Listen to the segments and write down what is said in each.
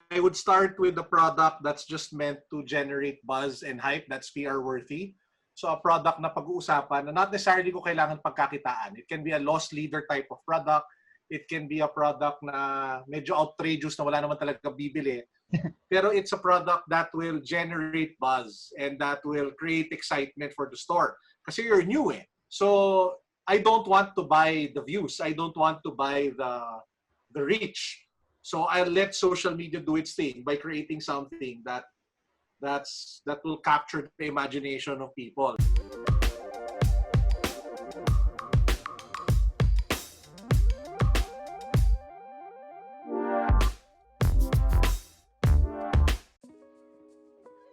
I would start with a product that's just meant to generate buzz and hype, that's PR worthy. So a product na pag-uusapan na not necessarily ko kailangan pagkakitaan. It can be a loss leader type of product. It can be a product na medyo outrageous na wala naman talaga bibili. Pero it's a product that will generate buzz and that will create excitement for the store. Kasi you're new eh. So I don't want to buy the views. I don't want to buy the reach. So I'll let social media do its thing by creating something that will capture the imagination of people.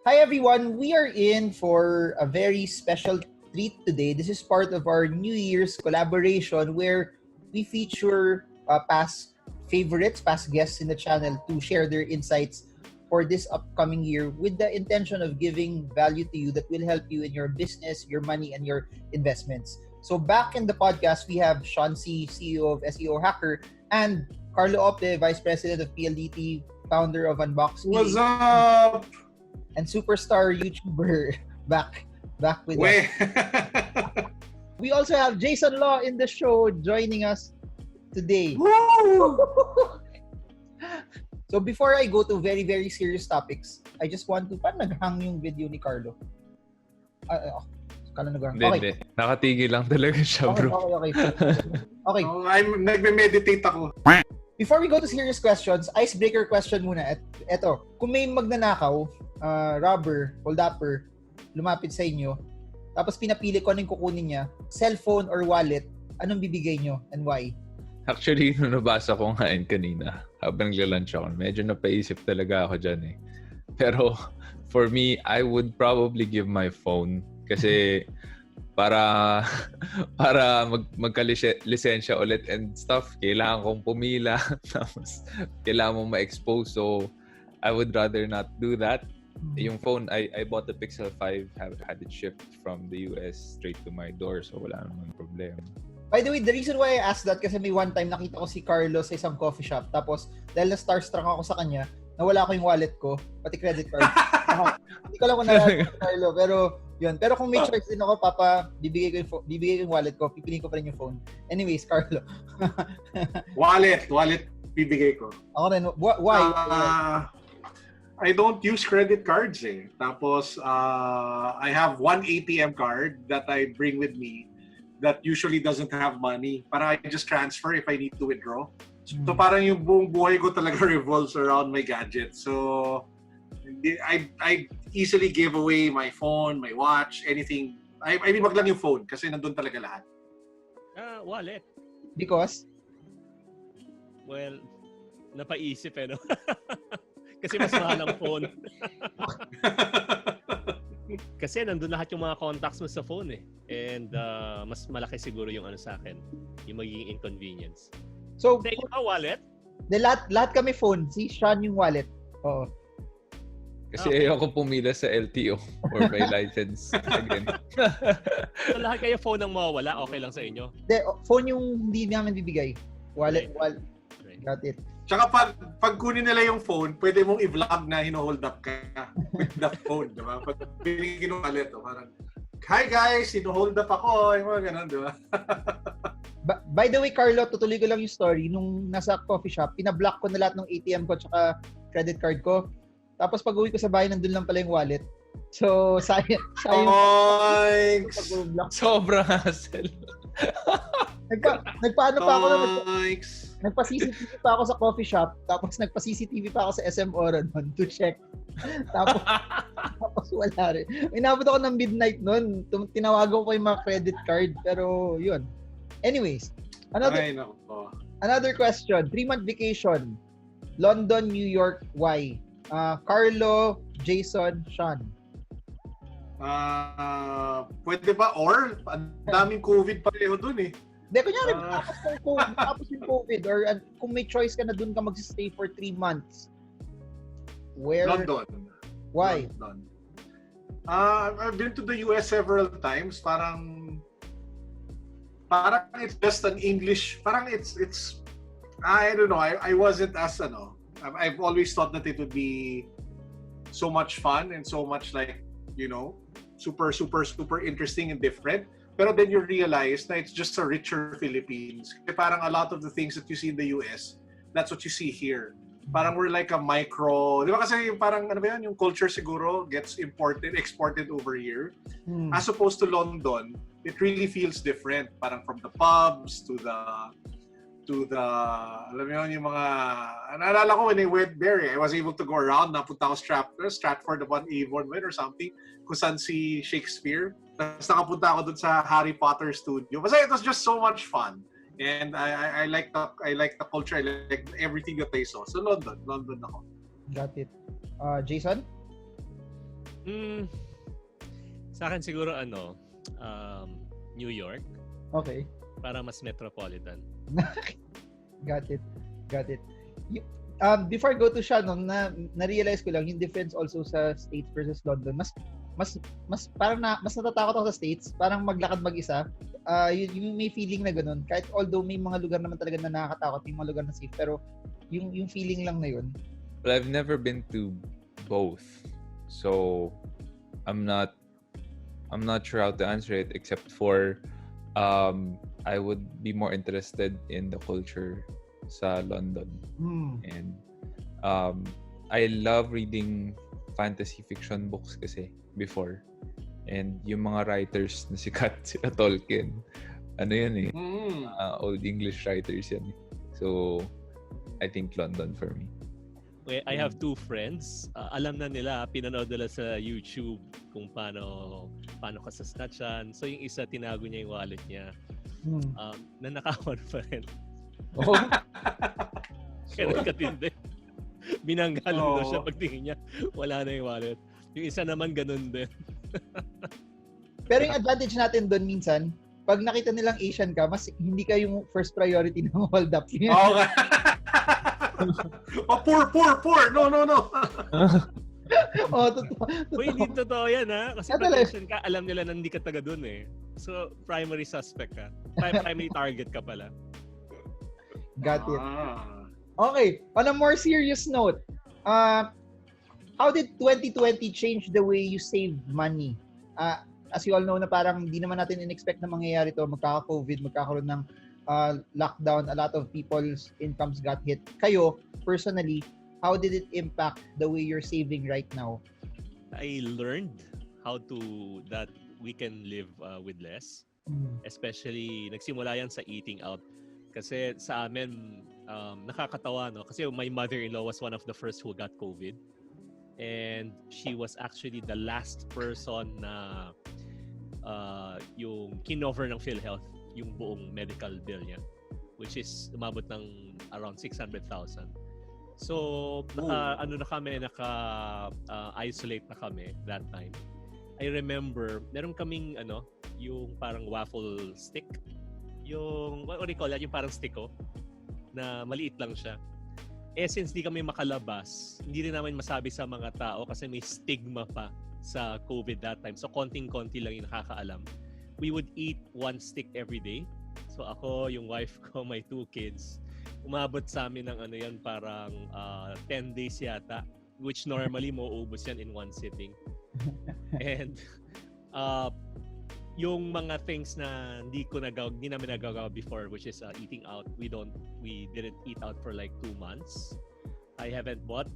Hi everyone, we are in for a very special treat today. This is part of our New Year's collaboration where we feature past favorites, past guests in the channel to share their insights for this upcoming year with the intention of giving value to you that will help you in your business, your money, and your investments. So back in the podcast, we have Sean C., CEO of SEO Hacker, and Carlo Ople, Vice President of PLDT, founder of Unbox. What's up? And superstar YouTuber back with us. We also have Jayson Lo in the show joining us today. Woo! So before I go to very, very serious topics, I just want to, paano naghang yung video ni Carlo? Kala naghang. Hindi. Nakatigil lang talaga siya, bro. Okay. Oh, nagme-meditate ako. Before we go to serious questions, icebreaker question muna. Eto, kung may magnanakaw, robber, hold-upper, lumapit sa inyo, tapos pinapili ko anong kukunin niya, cellphone or wallet, anong bibigay nyo and why? Actually, nung nabasa ko nga yun kanina, habang naglalunch ako, medyo napaisip talaga ako dyan eh. Pero, for me, I would probably give my phone kasi para magka-lisensya ulit and stuff, kailangan kong pumila, tapos kailangan mong ma-expose. So, I would rather not do that. Yung phone, I bought the Pixel 5, had it shipped from the US straight to my door, so wala namang problema. By the way, the reason why I asked that kasi may one time nakita ko si Carlo sa isang coffee shop, tapos dahil na-starstruck ako sa kanya, nawala ko yung wallet ko, pati credit card. Hindi ko alam kung nalala ko Carlo, pero yun. Pero kung may choice din ako, bibigay ko yung wallet ko, pipiliin ko pa rin yung phone. Anyways, Carlo. Wallet bibigay ko. Ako rin, why? I don't use credit cards eh. Tapos, I have one ATM card that I bring with me that usually doesn't have money. Parang I just transfer if I need to withdraw. So parang yung buong buhay ko talaga revolves around my gadgets. So, I easily give away my phone, my watch, anything. I mean, wag lang yung phone kasi nandun talaga lahat. Wallet. Because? Well, napaisip eh, no? Kasi mas mahal ang phone. Kasi nandun lahat yung mga contacts mo sa phone eh. And mas malaki siguro yung ano sa akin, yung magiging inconvenience. So, sa inyo ba, wallet? Lahat kami phone. Si Sean yung wallet. Oo. Kasi ayoko pumila sa LTO or my license again. So lahat kayo phone ang mawawala, okay lang sa inyo? Phone yung hindi namin bibigay. Wallet. Right. Got it. Tsaka pag kunin nila yung phone, pwede mong i-vlog na hino-hold up ka with the phone, di ba? Pag binigyan ng wallet, parang, hi guys, hino-hold up ako, yung mga ganun, di ba? By the way, Carlo, tutuloy ko lang yung story. Nung nasa coffee shop, pinablock ko na lahat ng ATM ko tsaka credit card ko. Tapos pag uwi ko sa bahay, nandun lang pala yung wallet. So, sayang. Sobrang hassle. Nagpaano pa ako nagpa-CCTV pa ako sa coffee shop, tapos nagpa-CCTV pa ako sa SM Oranon to check. Tapos wala rin. Inabot ako ng midnight noon. Tinawagan ko yung mga credit card, pero yun. Anyways, another question. 3-month vacation. London, New York, why? Carlo, Jayson, Sean. Pwede ba? Or, ang daming COVID pareho dun eh. Hindi, kunyari, tapos yung COVID, or kung may choice ka na dun ka mag-stay for 3 months. Where? London. Why? London. I've been to the US several times. Parang it's just an English, parang it's I don't know, I wasn't as I've always thought that it would be so much fun and so much like, super, super, super interesting and different. Pero then you realize that it's just a richer Philippines. Kasi parang a lot of the things that you see in the US, that's what you see here. Parang we're like a micro, di ba kasi parang ano ba yan, yung culture siguro gets exported over here. As opposed to London, it really feels different. Parang from the pubs to the alam mo yun, yung mga, naalala ko when I went there, I was able to go around, napunta ako Stratford upon Avon or something, kung saan si Shakespeare. Tapos nakapunta ako dun sa Harry Potter studio. Kasi it was just so much fun. And I like the culture, I like everything that I saw. So London ako. Got it. Jason? Sa akin siguro New York. Okay. Para mas metropolitan. Got it. Before I go to Shannon, na-realize ko lang yung difference also sa States versus London. Mas parang mas natatakot ako sa States, parang maglakad mag-isa. Yung may feeling na ganun. Kahit although may mga lugar naman talaga na nakakatakot, may mga lugar na safe, pero yung feeling lang na yun. Well, I've never been to both. So I'm not sure how to answer it except for I would be more interested in the culture sa London. And I love reading fantasy fiction books kasi before. And yung mga writers na sikat, sila Tolkien. Ano yan Old English writers yan. So, I think London for me. Okay, I have two friends. Alam na nila, pinanood nila sa YouTube kung paano ka-snatch yan. So, yung isa, tinago niya yung wallet niya. Nanakawan pa rin. Oh. Kaya katindi. Binanggalan daw siya pagtingin niya. Wala na yung wallet. Yung isa naman ganun din. Pero yung advantage natin doon minsan, pag nakita nilang Asian ka, mas hindi ka yung first priority ng hold up. Oo nga. Poor. No. Totoo. Uy, hindi totoo yan Kasi pag Asian ka, alam nila na hindi ka taga doon So, primary suspect ka. Primary target ka pala. Got it. Okay, on a more serious note, how did 2020 change the way you save money? As you all know na parang hindi naman natin in-expect na mangyayari to, magkaka-COVID, magkakaroon ng lockdown, a lot of people's incomes got hit. Kayo, personally, how did it impact the way you're saving right now? I learned that we can live with less. Especially, nagsimula yan sa eating out. Kasi sa amin, nakakatawa, Kasi my mother-in-law was one of the first who got COVID. And she was actually the last person na yung kinover ng PhilHealth yung buong medical bill niya, which is umabot ng around 600,000. So, naka-isolate na kami that time. I remember, meron kaming yung parang waffle stick. Yung, what do you call that? Yung parang stick na maliit lang siya. Since di kami makalabas, hindi rin namin masabi sa mga tao kasi may stigma pa sa COVID that time. So, konting-konti lang yung nakakaalam. We would eat one stick every day. So, ako, yung wife ko, my 2 kids, umabot sa amin ng yan, parang 10 days yata, which normally mauubos yan in one sitting. And yung mga things na hindi namin nagagawa before, which is eating out. We didn't eat out for like 2 months. I haven't bought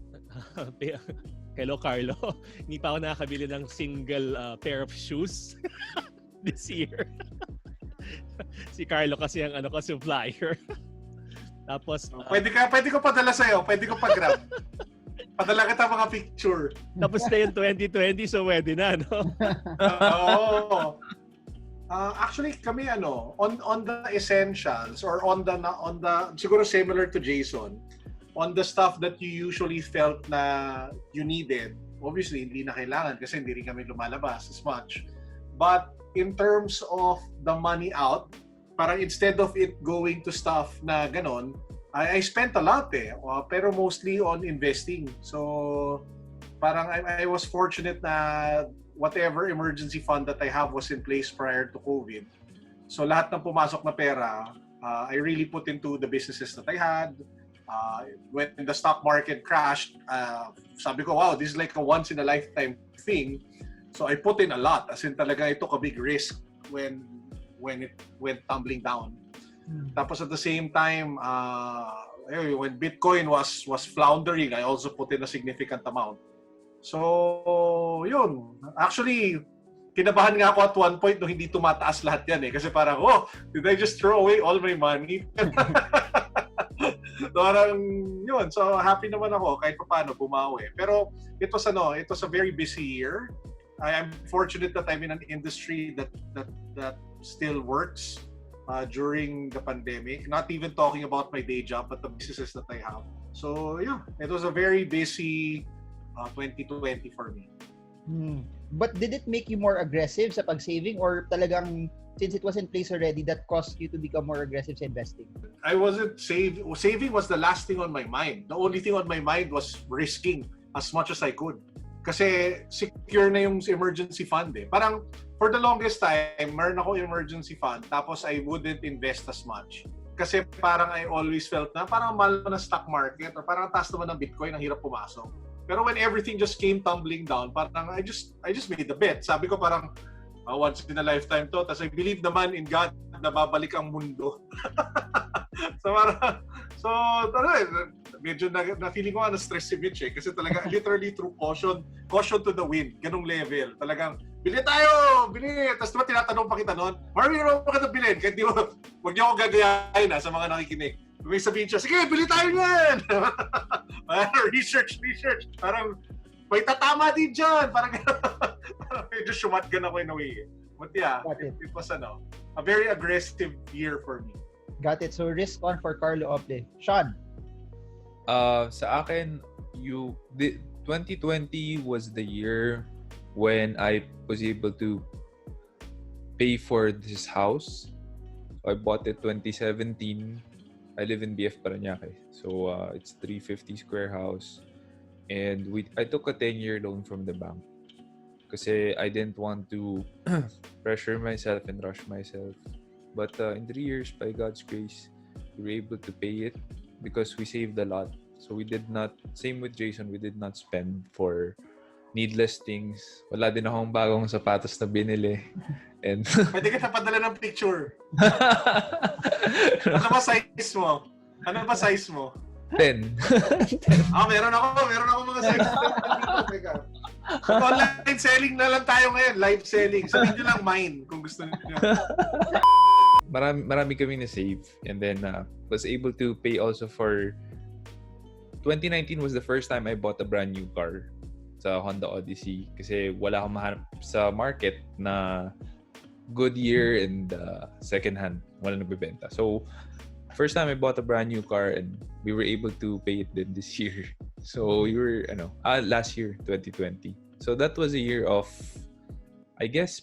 hello Carlo, hindi pa ako nakakabili ng single pair of shoes this year. Si Carlo kasi ang supplier. Tapos pwede ko padala sa'yo, pwede ko pag-grab. Padala kita mga picture. Tapos na yung 2020, so pwede na, Actually kami on the essentials or on the siguro similar to Jason, on the stuff that you usually felt na you needed, obviously hindi na kailangan kasi hindi rin kami lumalabas as much. But in terms of the money out, parang instead of it going to stuff na ganon, I spent a lot pero mostly on investing. So parang I was fortunate na whatever emergency fund that I have was in place prior to COVID. So lahat ng pumasok na pera, I really put into the businesses that I had. When the stock market crashed, sabi ko, wow, this is like a once in a lifetime thing. So I put in a lot. As in talaga, I took a big risk when it went tumbling down. Tapos at the same time, when Bitcoin was floundering, I also put in a significant amount. So, yun. Actually, kinabahan nga ako at one point nung hindi tumataas lahat yan eh. Kasi parang, oh, did I just throw away all my money? Parang, yun. So, happy naman ako kahit paano bumawi. Pero, it was a very busy year. I am fortunate that I'm in an industry that still works during the pandemic. Not even talking about my day job, but the businesses that I have. So, yeah, it was a very busy 2020 for me. But did it make you more aggressive sa pag-saving, or talagang since it was in place already, that caused you to become more aggressive sa investing? I wasn't saving was the last thing on my mind. The only thing on my mind was risking as much as I could. Kasi secure na yung emergency fund eh. Parang for the longest time, meron ako emergency fund tapos I wouldn't invest as much. Kasi parang I always felt na parang mahal na stock market or parang taas naman ng Bitcoin, ang hirap pumasok. Pero when everything just came tumbling down, parang I just made the bet. Sabi ko parang once in a lifetime to. Tapos I believe naman in God na babalik ang mundo. Medyo na-feeling ko na stress si Mitch eh. Kasi talaga literally through caution to the wind. Ganong level. Talagang, bili tayo! Bili! Tapos diba tinatanong pa kita noon, marami naman pa kita bilhin. Kahit di mo, huwag niyo ako gagayahin sa mga nakikinig. May sabihin siya, sige, bili tayo yan! research. Parang, may tatama din dyan. Parang, medyo shotgun ako in a way. But yeah, it was a very aggressive year for me. Got it. So, risk on for Carlo Ople. Sean? Sa akin, 2020 was the year when I was able to pay for this house. I bought it 2017. I live in BF Parañaque. So, it's 350 square house. And I took a 10-year loan from the bank. Kasi I didn't want to pressure myself and rush myself. But in 3 years, by God's grace, we were able to pay it because we saved a lot. So we did not, same with Jayson, we did not spend for needless things. Wala din akong bagong sapatos na binili. And pwede ka napadala ng picture. Ano ba size mo? 10. Meron ako mga size. Online selling na lang tayo ngayon, live selling. Sabihin nyo lang mine kung gusto niyo. Marami kami na save, and then was able to pay also for 2019 was the first time I bought a brand new car sa Honda Odyssey kasi wala akong mahanap sa market na good year and second hand, wala nagbebenta. So first time I bought a brand new car and we were able to pay it then this year. So we were last year 2020. So that was a year of, I guess,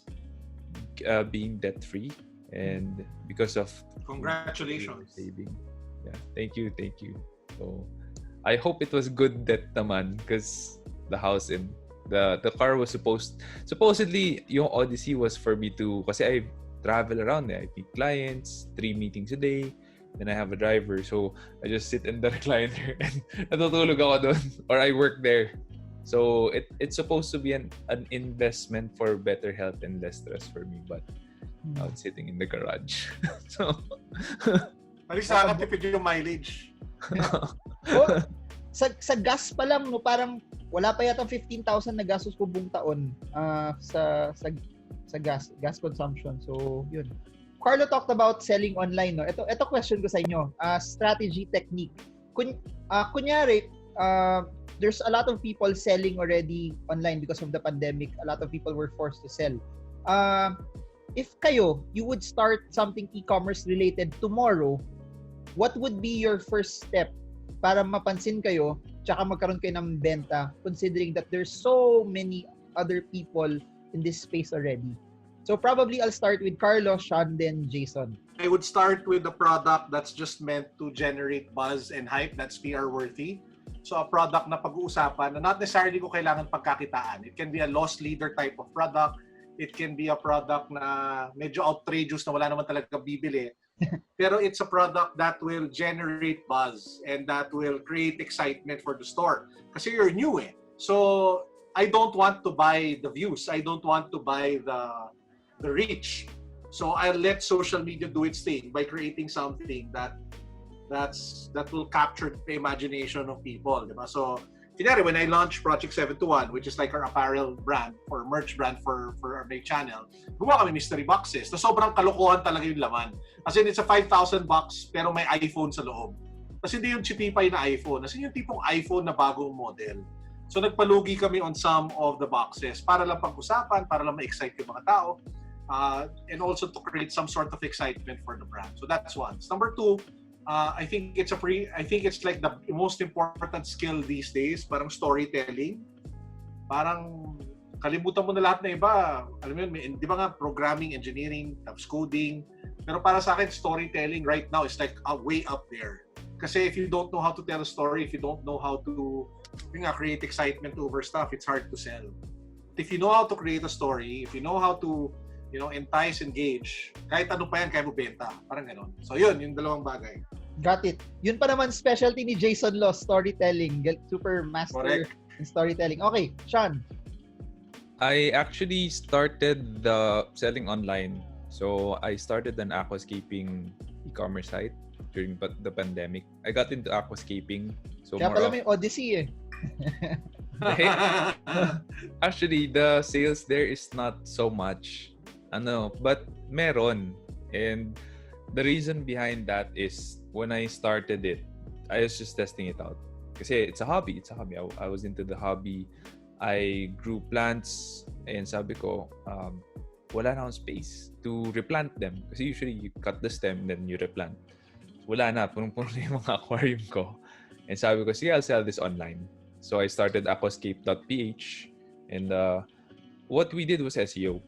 being debt free. And because of congratulations saving, yeah, thank you. So I hope it was good debt naman because the house and the car was supposedly yung Odyssey was for me to, kasi I travel around I meet clients, 3 meetings a day, then I have a driver, so I just sit in the recliner and natutulog ako doon or I work there. So it's supposed to be an investment for better health and less stress for me, but now it's sitting in the garage. So, at least nakakatipid yung mileage. Sa gas pa lang, no, parang wala pa yata 15,000 na gastos ko buong taon sa gas consumption. So, yun. Carlo talked about selling online, no. Ito question ko sa inyo. Strategy, technique. Kunyari, there's a lot of people selling already online because of the pandemic. A lot of people were forced to sell. If you would start something e-commerce related tomorrow, what would be your first step para mapansin kayo tsaka magkaroon kayo ng benta considering that there's so many other people in this space already? So probably I'll start with Carlo, Sean, then Jayson. I would start with a product that's just meant to generate buzz and hype that's PR worthy. So a product na pag-uusapan na not necessarily ko kailangan pagkakitaan. It can be a loss leader type of product. It can be a product na medyo outrageous na wala naman talaga bibili. Pero it's a product that will generate buzz and that will create excitement for the store. Kasi you're new eh. So, I don't want to buy the views. I don't want to buy the reach. So, I'll let social media do its thing by creating something that will capture the imagination of people, diba? So, kunyari, when I launched Project 721, which is like our apparel brand or merch brand for our main channel, gumawa kami mystery boxes na sobrang kalokohan talaga yung laman. As in, it's a 5,000 box pero may iPhone sa loob. Kasi hindi yung chipipay na iPhone. Kasi yung tipong iPhone na bagong model. So, nagpalugi kami on some of the boxes para lang pag-usapan, para lang ma-excite yung mga tao, and also to create some sort of excitement for the brand. So, that's one. Number two, I think it's like the most important skill these days, parang storytelling. Parang kalimutan mo na lahat na iba. Alam mo yun, di ba nga programming, engineering, tapos coding. Pero para sa akin, storytelling right now is like way up there. Kasi if you don't know how to tell a story, if you don't know how to create excitement over stuff, it's hard to sell. If you know how to create a story, if you know how to entice, engage, kahit ano pa yan, kaya mo benta. Parang ganon. So yun, yung dalawang bagay. Got it. Yun pa naman specialty ni Jayson Lo, storytelling. Super master Correct. in storytelling. Okay, Sean. I actually started the selling online. So I started an aquascaping e-commerce site during the pandemic. I got into aquascaping. So Kaya more pala of, may Odyssey eh. actually, the sales there is not so much. But meron. And the reason behind that is when I started it, I was just testing it out. Kasi it's a hobby. I was into the hobby. I grew plants and sabi ko, wala na akong space to replant them. Kasi usually you cut the stem then you replant. Wala na. Punong-puno na yung mga aquarium ko. And sabi ko, sige, I'll sell this online. So I started aquascape.ph and what we did was SEO.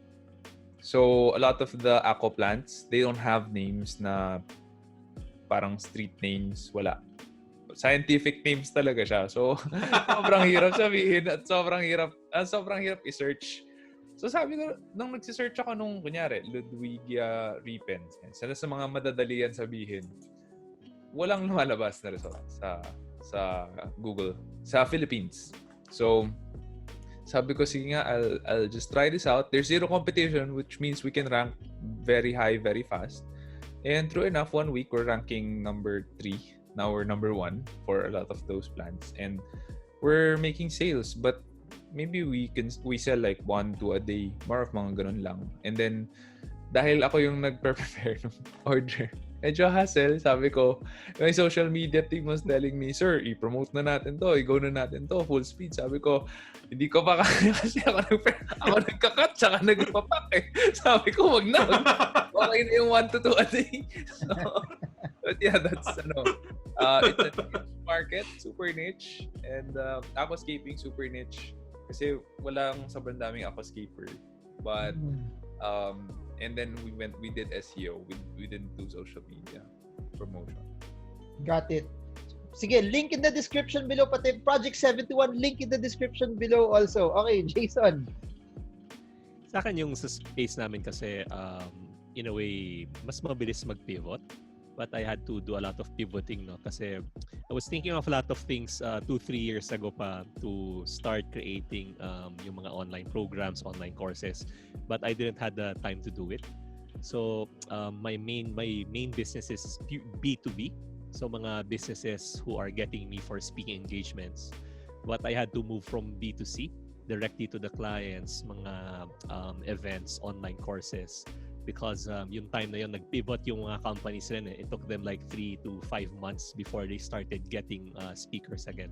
So a lot of the aqua plants, they don't have names na parang street names, wala. Scientific names talaga siya. So sobrang hirap sabihin at sobrang hirap i-search. So sabi ko, nung nagsisearch ako nung kunyari, Ludwigia repens, sa mga madadalian sabihin, walang lumalabas na result sa Google sa Philippines. So sabi ko, sige nga, I'll just try this out. There's zero competition, which means we can rank very high, very fast. And true enough, 1 week, we're ranking number 3. Now we're number 1 for a lot of those plants. And we're making sales, but maybe we sell like 1, 2 a day. More of mga ganun lang. And then, dahil ako yung nag-prepare ng order, medyo hassle. Sabi ko, may social media team was telling me, sir, i-promote na natin to, i-go na natin to, full speed. Sabi ko, hindi ko pa kaya kasi ako nagka-cut, tsaka nagpapak eh. Sabi ko, wag na. Okay na yung 1 to 2 a day. So, but yeah, that's, it's a niche market, super niche. And aquascaping, super niche. Kasi walang sobrang daming aquascaper. But, and then we did SEO. We didn't do social media promotion. Got it. Sige, link in the description below. Pati Project 71, link in the description below also. Okay, Jayson. Sa akin yung sa space namin kasi, in a way, mas mabilis mag-pivot. But I had to do a lot of pivoting, no? Kasi I was thinking of a lot of things 2-3 years ago pa to start creating yung mga online programs, online courses. But I didn't have the time to do it. So my main business is B2B. So mga businesses who are getting me for speaking engagements. But I had to move from B2C directly to the clients, mga events, online courses. Because yung time na yun, nag-pivot yung mga companies rin. It took them like 3 to 5 months before they started getting speakers again.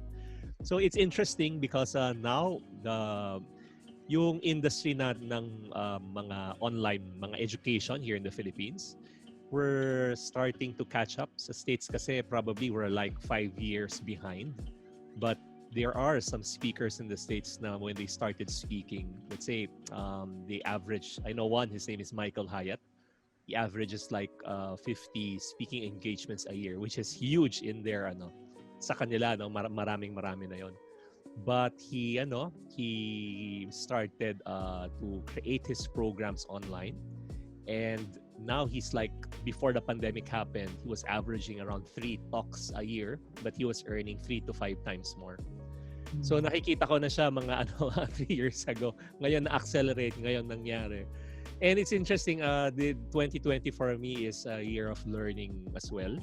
So it's interesting because now yung industry ng mga online, mga education here in the Philippines, we're starting to catch up. Sa States kasi probably we're like 5 years behind. But there are some speakers in the States now when they started speaking. Let's say the average, I know one, his name is Michael Hyatt. He averages like 50 speaking engagements a year, which is huge in their, sa kanila, maraming na yon. But he started to create his programs online. And Now he's like, before the pandemic happened, he was averaging around 3 talks a year, but he was earning 3 to 5 times more. So nakikita ko na siya mga 3 years ago. Ngayon na-accelerate, ngayon nangyari. And it's interesting, the 2020 for me is a year of learning as well.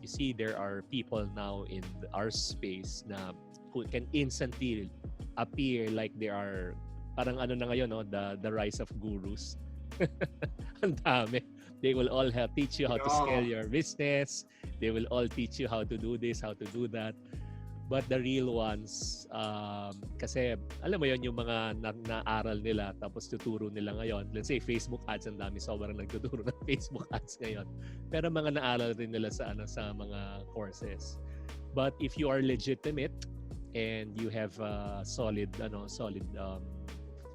You see, there are people now in our space na who can instantly appear like they are, parang ano na ngayon, no? The rise of gurus. Ang dami. They will all teach you how to scale your business. They will all teach you how to do this, how to do that. But the real ones, kasi alam mo yon, yung mga naaral nila tapos tuturo nila ngayon. Let's say Facebook ads, ang dami sobrang nagtuturo ng Facebook ads ngayon. Pero mga naaral rin nila sa mga courses. But if you are legitimate and you have a solid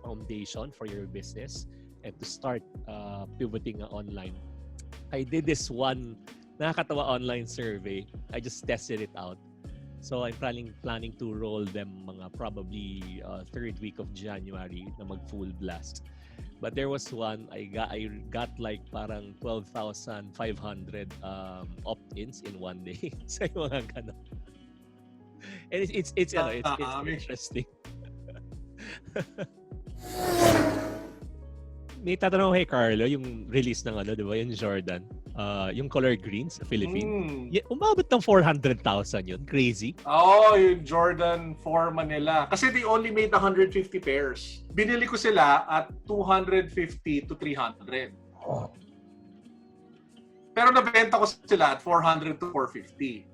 foundation for your business and to start pivoting online, I did this one nakakatawa online survey. I just tested it out. So I'm planning to roll them mga probably third week of January na mag full blast. But there was one I got like parang 12,500 opt-ins in one day. So yung mga ganun. And it's interesting. May tatanong kay Carlo, yung release ng di ba, yung Jordan, yung color green sa Philippines. Umabot ng 400,000 yun. Crazy. Yung Jordan 4 Manila. Kasi they only made 150 pairs. Binili ko sila at 250 to 300. Pero nabenta ko sila at 400 to 450.